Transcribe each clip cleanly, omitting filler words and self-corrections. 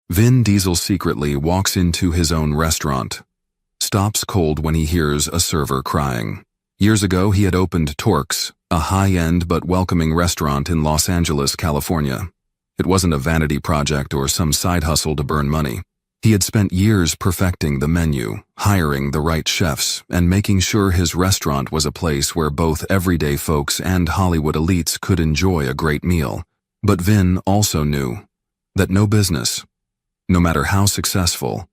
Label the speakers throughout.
Speaker 1: Vin Diesel secretly walks into his own restaurant, stops cold when he hears a server crying. Years ago, he had opened Torque's, a high-end but welcoming restaurant in Los Angeles, California. It wasn't a vanity project or some side hustle to burn money. He had spent years perfecting the menu, hiring the right chefs, and making sure his restaurant was a place where both everyday folks and Hollywood elites could enjoy a great meal. But Vin also knew that no business, no matter how successful,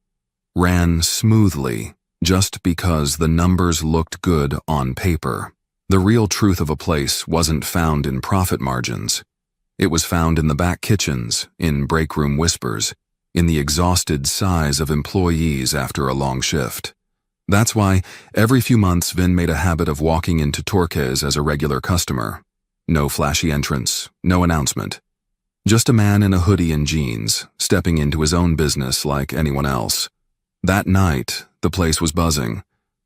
Speaker 1: ran smoothly just because the numbers looked good on paper. The real truth of a place wasn't found in profit margins. It was found in the back kitchens, in break room whispers, in the exhausted sighs of employees after a long shift. That's why every few months Vin made a habit of walking into Torque's as a regular customer. No flashy entrance, no announcement. Just a man in a hoodie and jeans, stepping into his own business like anyone else. That night, the place was buzzing.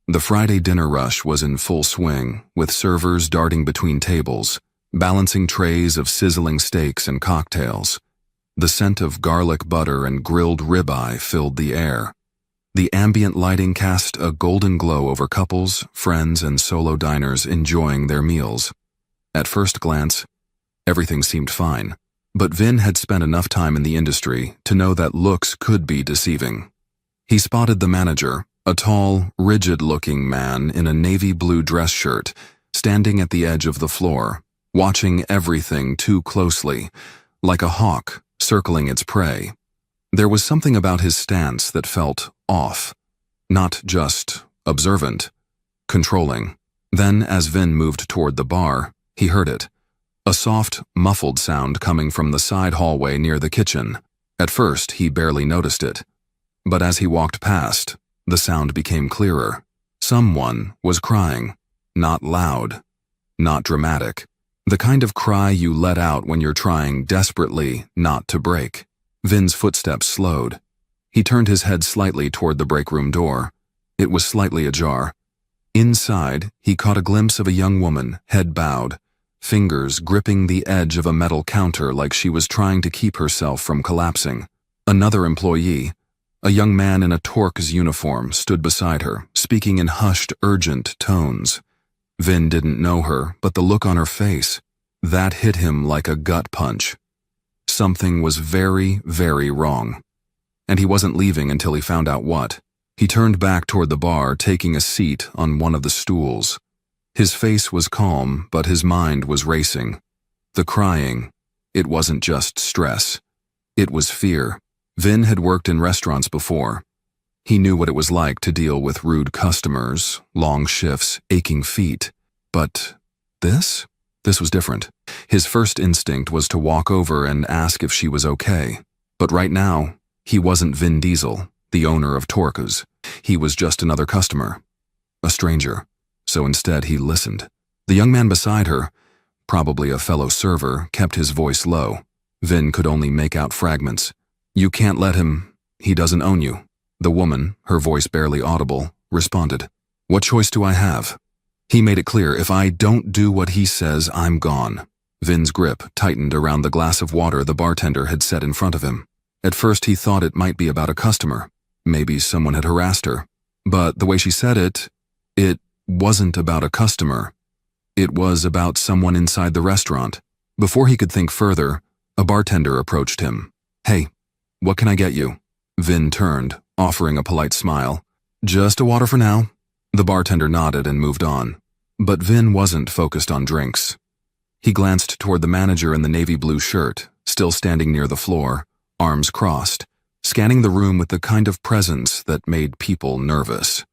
Speaker 1: The Friday dinner rush was in full swing, with servers darting between tables, balancing trays of sizzling steaks and cocktails. The scent of garlic butter and grilled ribeye filled the air. The ambient lighting cast a golden glow over couples, friends, and solo diners enjoying their meals. At first glance, everything seemed fine, but Vin had spent enough time in the industry to know that looks could be deceiving. He spotted the manager, a tall, rigid-looking man in a navy blue dress shirt, standing at the edge of the floor, watching everything too closely, like a hawk circling its prey. There was something about his stance that felt off, not just observant, controlling. Then, as Vin moved toward the bar, he heard it, a soft, muffled sound coming from the side hallway near the kitchen. At first, he barely noticed it, but as he walked past, the sound became clearer. Someone was crying, not loud, not dramatic. The kind of cry you let out when you're trying desperately not to break. Vin's footsteps slowed. He turned his head slightly toward the break room door. It was slightly ajar. Inside, he caught a glimpse of a young woman, head bowed, fingers gripping the edge of a metal counter like she was trying to keep herself from collapsing. Another employee, a young man in a Torque's uniform, stood beside her, speaking in hushed, urgent tones. Vin didn't know her, but the look on her face, that hit him like a gut punch. Something was very, very wrong. And he wasn't leaving until he found out what. He turned back toward the bar, taking a seat on one of the stools. His face was calm, but his mind was racing. The crying, it wasn't just stress. It was fear. Vin had worked in restaurants before. He knew what it was like to deal with rude customers, long shifts, aching feet. But this was different. His first instinct was to walk over and ask if she was okay. But right now, he wasn't Vin Diesel, the owner of Torque's. He was just another customer, a stranger. So instead, he listened. The young man beside her, probably a fellow server, kept his voice low. Vin could only make out fragments. "You can't let him. He doesn't own you." The woman, her voice barely audible, responded. "What choice do I have?" He made it clear, "If I don't do what he says, I'm gone." Vin's grip tightened around the glass of water the bartender had set in front of him. At first he thought it might be about a customer. Maybe someone had harassed her. But the way she said it wasn't about a customer. It was about someone inside the restaurant. Before he could think further, a bartender approached him. "Hey, what can I get you?" Vin turned, offering a polite smile. "Just a water for now." The bartender nodded and moved on. But Vin wasn't focused on drinks. He glanced toward the manager in the navy blue shirt, still standing near the floor, arms crossed, scanning the room with the kind of presence that made people nervous.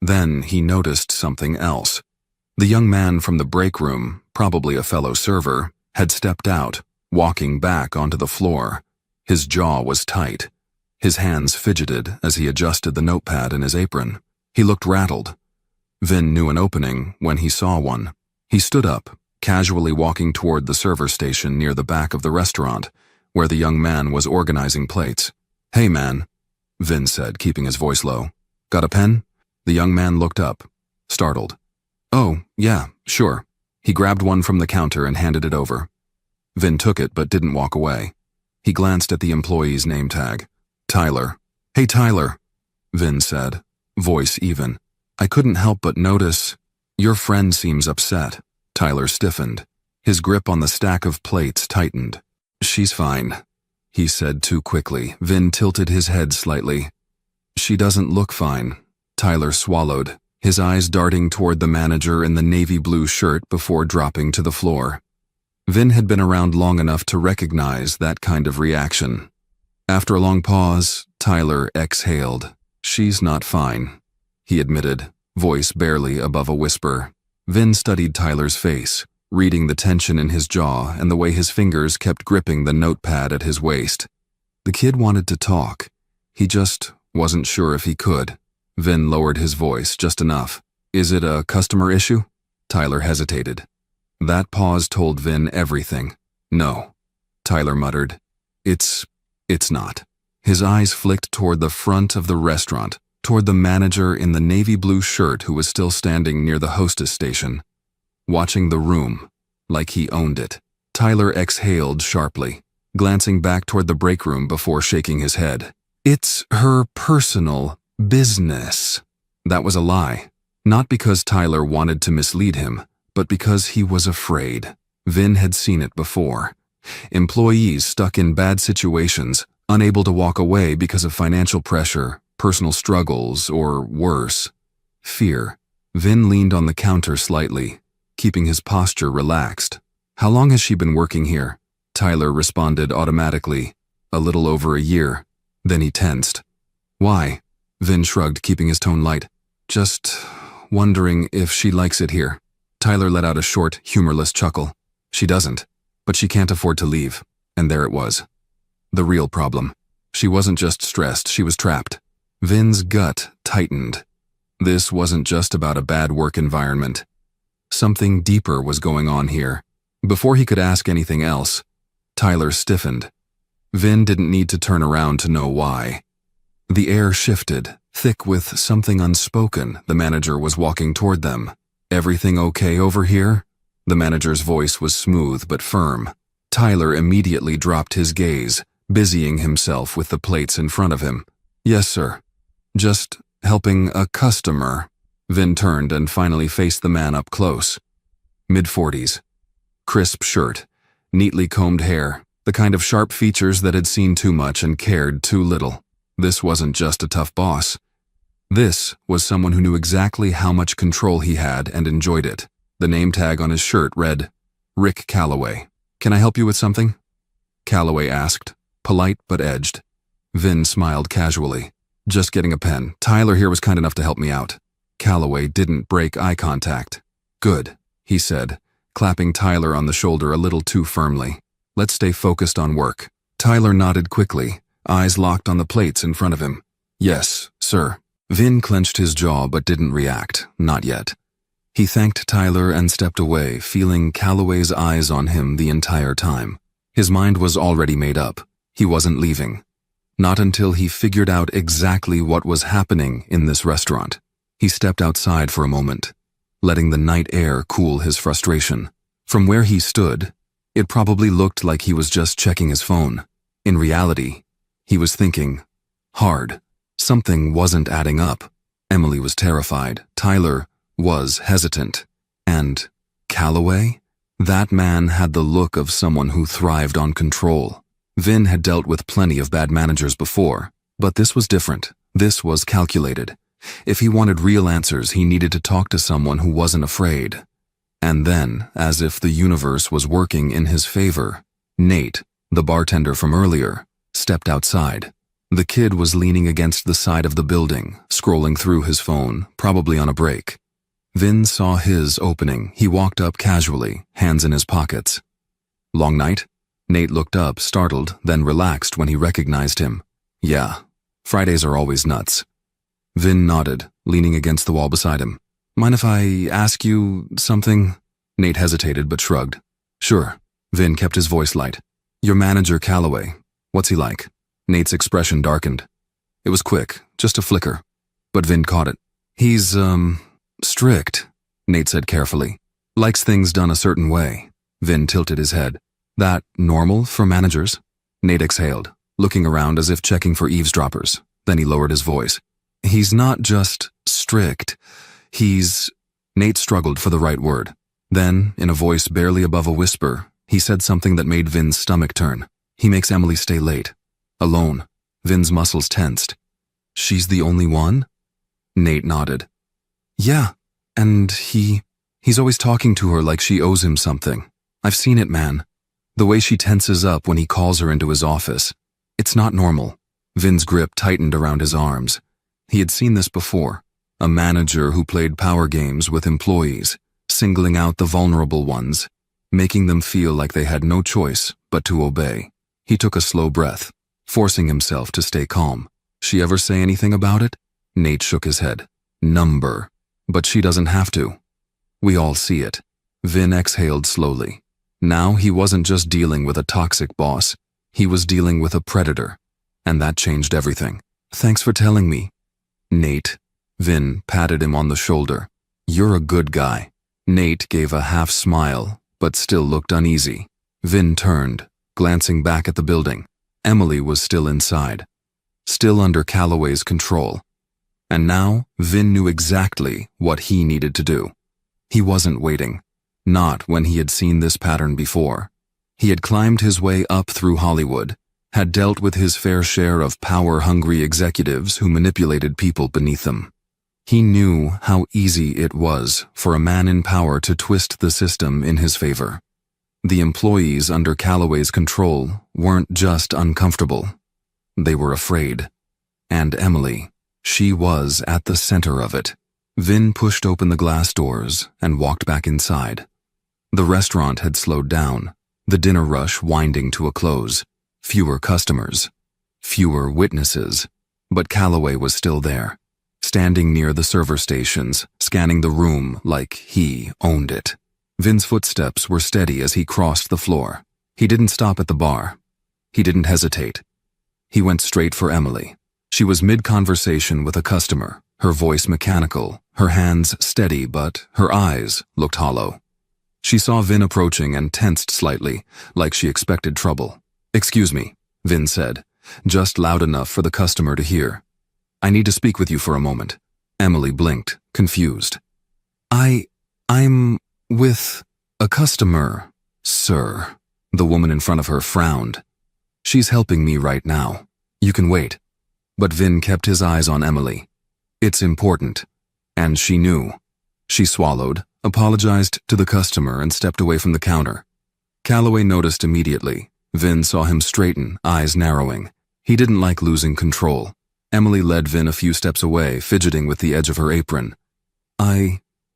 Speaker 1: Then he noticed something else. The young man from the break room, probably a fellow server, had stepped out, walking back onto the floor. His jaw was tight. His hands fidgeted as he adjusted the notepad in his apron. He looked rattled. Vin knew an opening when he saw one. He stood up, casually walking toward the server station near the back of the restaurant, where the young man was organizing plates. "Hey, man," Vin said, keeping his voice low. "Got a pen?" The young man looked up, startled. "Oh, yeah, sure." He grabbed one from the counter and handed it over. Vin took it but didn't walk away. He glanced at the employee's name tag. Tyler. Hey, Tyler, Vin said, voice even. I couldn't help but notice. Your friend seems upset. Tyler stiffened. His grip on the stack of plates tightened. She's fine, he said too quickly. Vin tilted his head slightly. She doesn't look fine. Tyler swallowed, his eyes darting toward the manager in the navy blue shirt before dropping to the floor. Vin had been around long enough to recognize that kind of reaction. After a long pause, Tyler exhaled. She's not fine, he admitted, voice barely above a whisper. Vin studied Tyler's face, reading the tension in his jaw and the way his fingers kept gripping the notepad at his waist. The kid wanted to talk. He just wasn't sure if he could. Vin lowered his voice just enough. Is it a customer issue? Tyler hesitated. That pause told Vin everything. No, Tyler muttered. It's not. His eyes flicked toward the front of the restaurant, toward the manager in the navy blue shirt who was still standing near the hostess station, watching the room like he owned it. Tyler exhaled sharply, glancing back toward the break room before shaking his head. It's her personal business. That was a lie. Not because Tyler wanted to mislead him, but because he was afraid. Vin had seen it before. Employees stuck in bad situations, unable to walk away because of financial pressure, personal struggles, or worse, fear. Vin leaned on the counter slightly, keeping his posture relaxed. How long has she been working here? Tyler responded automatically. A little over a year. Then he tensed. Why? Vin shrugged, keeping his tone light. Just wondering if she likes it here. Tyler let out a short, humorless chuckle. She doesn't, but she can't afford to leave. And there it was. The real problem. She wasn't just stressed, she was trapped. Vin's gut tightened. This wasn't just about a bad work environment. Something deeper was going on here. Before he could ask anything else, Tyler stiffened. Vin didn't need to turn around to know why. The air shifted, thick with something unspoken. The manager was walking toward them. Everything okay over here? The manager's voice was smooth but firm. Tyler immediately dropped his gaze, busying himself with the plates in front of him. Yes, sir. Just helping a customer. Vin turned and finally faced the man up close. Mid-40s. Crisp shirt, neatly combed hair, the kind of sharp features that had seen too much and cared too little. This wasn't just a tough boss. This was someone who knew exactly how much control he had and enjoyed it. The name tag on his shirt read, Rick Calloway. Can I help you with something? Calloway asked, polite but edged. Vin smiled casually. Just getting a pen. Tyler here was kind enough to help me out. Calloway didn't break eye contact. Good, he said, clapping Tyler on the shoulder a little too firmly. Let's stay focused on work. Tyler nodded quickly, eyes locked on the plates in front of him. Yes, sir. Vin clenched his jaw but didn't react, not yet. He thanked Tyler and stepped away, feeling Calloway's eyes on him the entire time. His mind was already made up. He wasn't leaving. Not until he figured out exactly what was happening in this restaurant. He stepped outside for a moment, letting the night air cool his frustration. From where he stood, it probably looked like he was just checking his phone. In reality, he was thinking hard. Something wasn't adding up. Emily was terrified. Tyler was hesitant. And Calloway? That man had the look of someone who thrived on control. Vin had dealt with plenty of bad managers before, but this was different. This was calculated. If he wanted real answers, he needed to talk to someone who wasn't afraid. And then, as if the universe was working in his favor, Nate, the bartender from earlier, stepped outside. The kid was leaning against the side of the building, scrolling through his phone, probably on a break. Vin saw his opening. He walked up casually, hands in his pockets. Long night? Nate looked up, startled, then relaxed when he recognized him. Yeah, Fridays are always nuts. Vin nodded, leaning against the wall beside him. Mind if I ask you something? Nate hesitated but shrugged. Sure. Vin kept his voice light. Your manager, Calloway. What's he like? Nate's expression darkened. It was quick, just a flicker. But Vin caught it. He's, strict, Nate said carefully. Likes things done a certain way. Vin tilted his head. That normal for managers? Nate exhaled. looking around as if checking for eavesdroppers. Then he lowered his voice. He's not just strict. Nate struggled for the right word. Then, in a voice barely above a whisper, he said something that made Vin's stomach turn. He makes Emily stay late. Alone. Vin's muscles tensed. She's the only one? Nate nodded. Yeah, and he's always talking to her like she owes him something. I've seen it, man. The way she tenses up when he calls her into his office. It's not normal. Vin's grip tightened around his arms. He had seen this before. A manager who played power games with employees, singling out the vulnerable ones, making them feel like they had no choice but to obey. He took a slow breath, forcing himself to stay calm. She ever say anything about it? Nate shook his head. Number. But she doesn't have to. We all see it. Vin exhaled slowly. Now he wasn't just dealing with a toxic boss. He was dealing with a predator. And that changed everything. Thanks for telling me. Nate. Vin patted him on the shoulder. You're a good guy. Nate gave a half smile, but still looked uneasy. Vin turned, glancing back at the building. Emily was still inside. Still under Calloway's control. And now, Vin knew exactly what he needed to do. He wasn't waiting. Not when he had seen this pattern before. He had climbed his way up through Hollywood, had dealt with his fair share of power-hungry executives who manipulated people beneath them. He knew how easy it was for a man in power to twist the system in his favor. The employees under Calloway's control weren't just uncomfortable. They were afraid. And Emily, she was at the center of it. Vin pushed open the glass doors and walked back inside. The restaurant had slowed down, the dinner rush winding to a close. Fewer customers, fewer witnesses, but Calloway was still there, standing near the server stations, scanning the room like he owned it. Vin's footsteps were steady as he crossed the floor. He didn't stop at the bar. He didn't hesitate. He went straight for Emily. She was mid-conversation with a customer, her voice mechanical, her hands steady, but her eyes looked hollow. She saw Vin approaching and tensed slightly, like she expected trouble. Excuse me, Vin said, just loud enough for the customer to hear. I need to speak with you for a moment. Emily blinked, confused. I'm with a customer, sir. The woman in front of her frowned. She's helping me right now. You can wait. But Vin kept his eyes on Emily. It's important. And she knew. She swallowed, apologized to the customer, and stepped away from the counter. Calloway noticed immediately. Vin saw him straighten, eyes narrowing. He didn't like losing control. Emily led Vin a few steps away, fidgeting with the edge of her apron.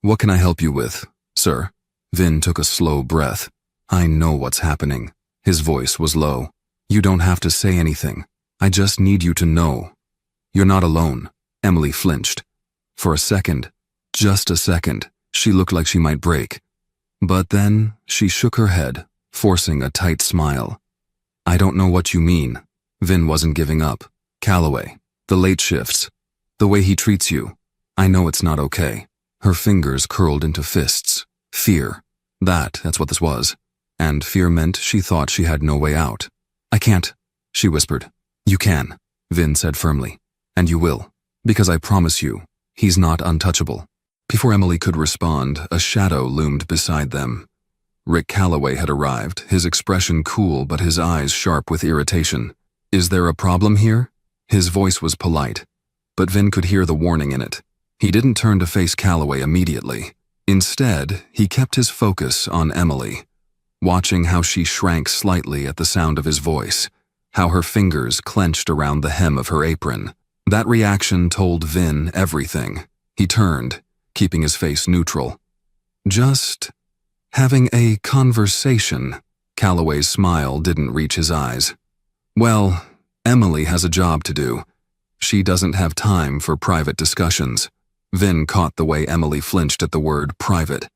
Speaker 1: What can I help you with, sir? Vin took a slow breath. I know what's happening. His voice was low. You don't have to say anything. I just need you to know. You're not alone. Emily flinched. For a second, just a second, she looked like she might break. But then she shook her head, forcing a tight smile. I don't know what you mean. Vin wasn't giving up. Calloway, the late shifts, the way he treats you. I know it's not okay. Her fingers curled into fists. Fear. That's what this was. And fear meant she thought she had no way out. I can't, she whispered. You can, Vin said firmly. And you will. Because I promise you, he's not untouchable. Before Emily could respond, a shadow loomed beside them. Rick Calloway had arrived, his expression cool but his eyes sharp with irritation. Is there a problem here? His voice was polite, but Vin could hear the warning in it. He didn't turn to face Calloway immediately. Instead, he kept his focus on Emily, watching how she shrank slightly at the sound of his voice, how her fingers clenched around the hem of her apron. That reaction told Vin everything. He turned, keeping his face neutral. Just having a conversation. Calloway's smile didn't reach his eyes. Well, Emily has a job to do. She doesn't have time for private discussions. Vin caught the way Emily flinched at the word private.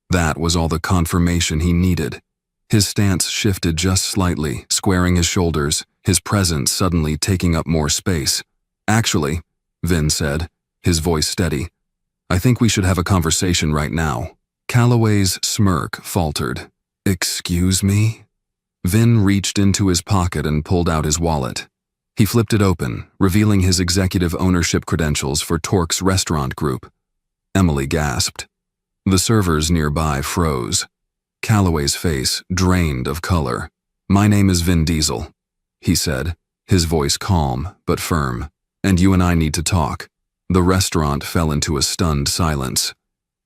Speaker 1: That was all the confirmation he needed. His stance shifted just slightly, squaring his shoulders, his presence suddenly taking up more space. Actually, Vin said, his voice steady, I think we should have a conversation right now. Calloway's smirk faltered. Excuse me? Vin reached into his pocket and pulled out his wallet. He flipped it open, revealing his executive ownership credentials for Torque's restaurant group. Emily gasped. The servers nearby froze. Calloway's face drained of color. "My name is Vin Diesel," he said, his voice calm but firm. "And you and I need to talk." The restaurant fell into a stunned silence.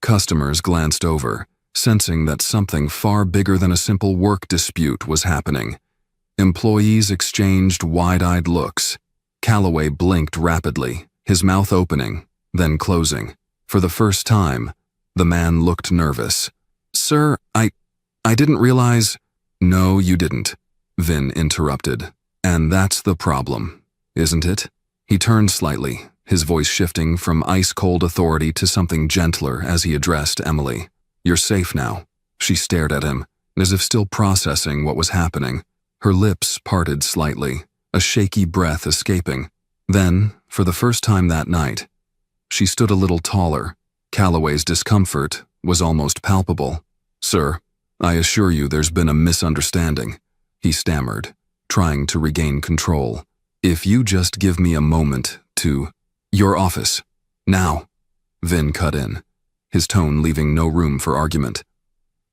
Speaker 1: Customers glanced over, sensing that something far bigger than a simple work dispute was happening. Employees exchanged wide-eyed looks. Calloway blinked rapidly, his mouth opening, then closing. For the first time, the man looked nervous. "Sir, I didn't realize—" "No, you didn't," Vin interrupted. "And that's the problem, isn't it?" He turned slightly, his voice shifting from ice-cold authority to something gentler as he addressed Emily. "You're safe now." She stared at him, as if still processing what was happening. Her lips parted slightly, a shaky breath escaping. Then, for the first time that night, she stood a little taller. Calloway's discomfort was almost palpable. "Sir, I assure you there's been a misunderstanding," he stammered, trying to regain control. "If you just give me a moment to— Your office. Now." Vin cut in, his tone leaving no room for argument.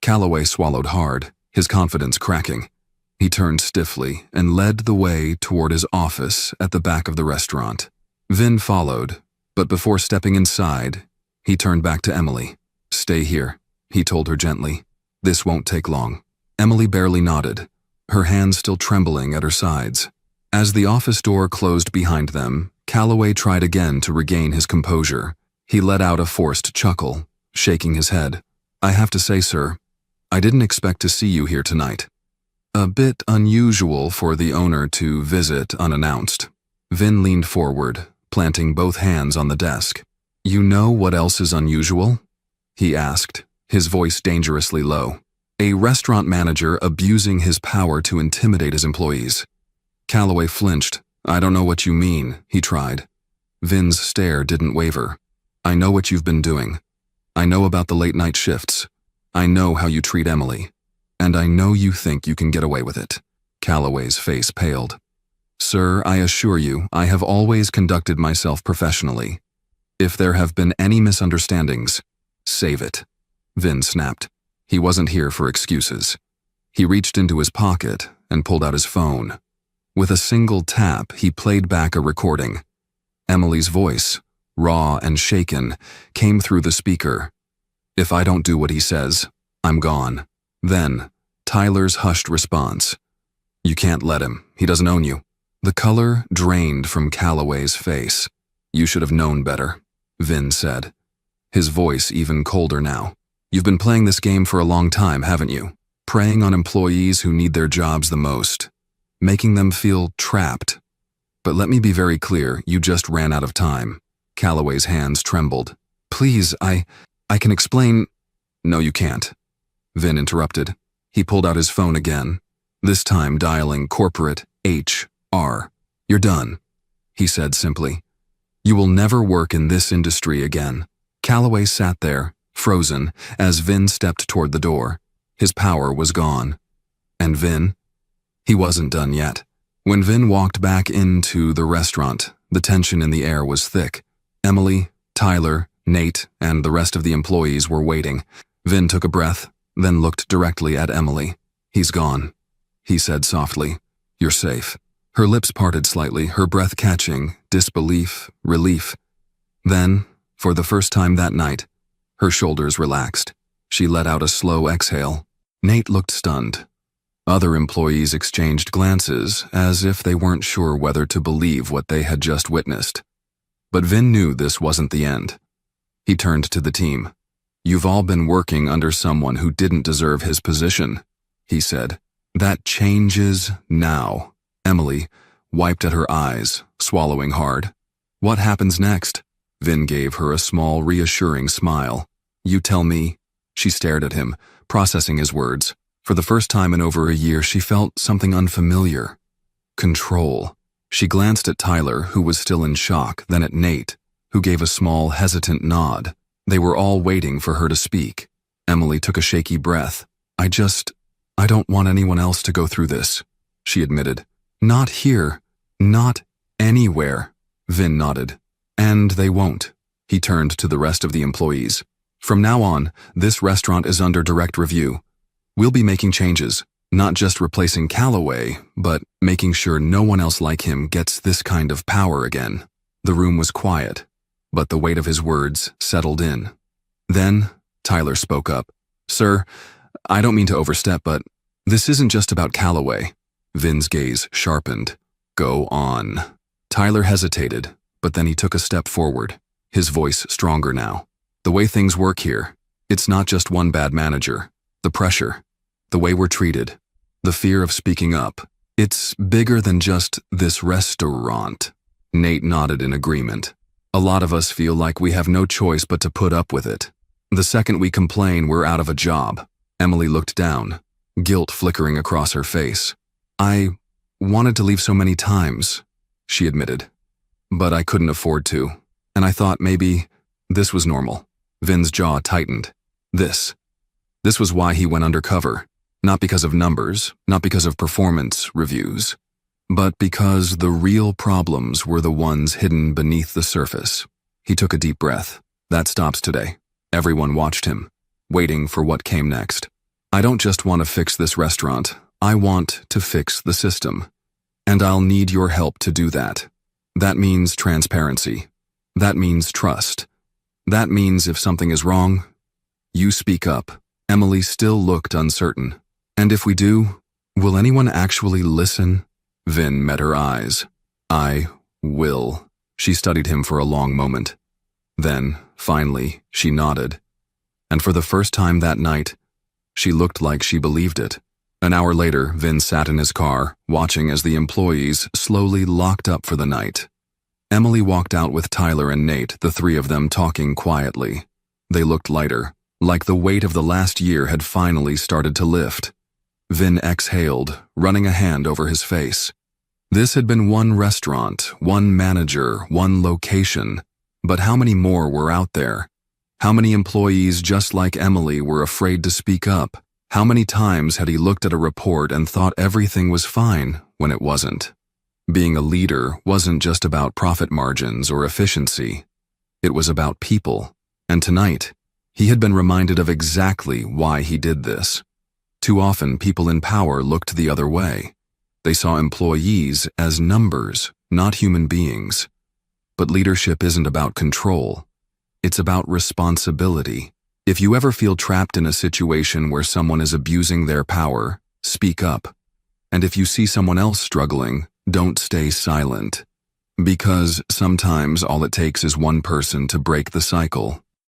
Speaker 1: Calloway swallowed hard, his confidence cracking. He turned stiffly and led the way toward his office at the back of the restaurant. Vin followed, but before stepping inside, he turned back to Emily. "Stay here," he told her gently. "This won't take long." Emily barely nodded, her hands still trembling at her sides. As the office door closed behind them, Calloway tried again to regain his composure. He let out a forced chuckle, shaking his head. "I have to say, sir, I didn't expect to see you here tonight. A bit unusual for the owner to visit unannounced." Vin leaned forward, planting both hands on the desk. "You know what else is unusual?" he asked, his voice dangerously low. "A restaurant manager abusing his power to intimidate his employees." Calloway flinched. "I don't know what you mean," he tried. Vin's stare didn't waver. "I know what you've been doing. I know about the late-night shifts. I know how you treat Emily. And I know you think you can get away with it." Calloway's face paled. "Sir, I assure you, I have always conducted myself professionally. If there have been any misunderstandings, save it." Vin snapped. He wasn't here for excuses. He reached into his pocket and pulled out his phone. With a single tap, he played back a recording. Emily's voice, raw and shaken, came through the speaker. "If I don't do what he says, I'm gone." Then, Tyler's hushed response. "You can't let him. He doesn't own you." The color drained from Calloway's face. "You should have known better," Vin said, his voice even colder now. "You've been playing this game for a long time, haven't you? Preying on employees who need their jobs the most, making them feel trapped. But let me be very clear, you just ran out of time." Calloway's hands trembled. "Please, I can explain—" "No, you can't," Vin interrupted. He pulled out his phone again, this time dialing corporate HR. "You're done," he said simply. "You will never work in this industry again." Calloway sat there, frozen, as Vin stepped toward the door. His power was gone. And Vin? He wasn't done yet. When Vin walked back into the restaurant, the tension in the air was thick. Emily, Tyler, Nate, and the rest of the employees were waiting. Vin took a breath, then looked directly at Emily. "He's gone," he said softly. "You're safe." Her lips parted slightly, her breath catching, disbelief, relief. Then, for the first time that night, her shoulders relaxed. She let out a slow exhale. Nate looked stunned. Other employees exchanged glances, as if they weren't sure whether to believe what they had just witnessed. But Vin knew this wasn't the end. He turned to the team. "You've all been working under someone who didn't deserve his position," he said. "That changes now." Emily wiped at her eyes, swallowing hard. "What happens next?" Vin gave her a small, reassuring smile. "You tell me." She stared at him, processing his words. For the first time in over a year, she felt something unfamiliar. Control. She glanced at Tyler, who was still in shock, then at Nate, who gave a small, hesitant nod. They were all waiting for her to speak. Emily took a shaky breath. I don't want anyone else to go through this," she admitted. "Not here." Not anywhere, Vin nodded. And they won't. He turned to the rest of the employees. From now on, this restaurant is under direct review. We'll be making changes, not just replacing Calloway, but making sure no one else like him gets this kind of power again. The room was quiet, but the weight of his words settled in. Then, Tyler spoke up. Sir, I don't mean to overstep, but this isn't just about Calloway. Vin's gaze sharpened. Go on. Tyler hesitated, but then he took a step forward, his voice stronger now. The way things work here, it's not just one bad manager. The pressure, the way we're treated, the fear of speaking up. It's bigger than just this restaurant. Nate nodded in agreement. A lot of us feel like we have no choice but to put up with it. The second we complain, we're out of a job. Emily looked down, guilt flickering across her face. I wanted to leave so many times, she admitted. But I couldn't afford to, and I thought maybe this was normal. Vin's jaw tightened. This was why he went undercover. Not because of numbers, not because of performance reviews, but because the real problems were the ones hidden beneath the surface. He took a deep breath. That stops today. Everyone watched him, waiting for what came next. I don't just want to fix this restaurant. I want to fix the system. And I'll need your help to do that. That means transparency. That means trust. That means if something is wrong, you speak up. Emily still looked uncertain. And if we do, will anyone actually listen? Vin met her eyes. I will. She studied him for a long moment. Then, finally, she nodded. And for the first time that night, she looked like she believed it. An hour later, Vin sat in his car, watching as the employees slowly locked up for the night. Emily walked out with Tyler and Nate, the three of them talking quietly. They looked lighter, like the weight of the last year had finally started to lift. Vin exhaled, running a hand over his face. This had been one restaurant, one manager, one location. But how many more were out there? How many employees just like Emily were afraid to speak up? How many times had he looked at a report and thought everything was fine when it wasn't? Being a leader wasn't just about profit margins or efficiency. It was about people. And tonight, he had been reminded of exactly why he did this. Too often, people in power looked the other way. They saw employees as numbers, not human beings. But leadership isn't about control. It's about responsibility. If you ever feel trapped in a situation where someone is abusing their power, speak up. And if you see someone else struggling, don't stay silent. Because sometimes all it takes is one person to break the cycle.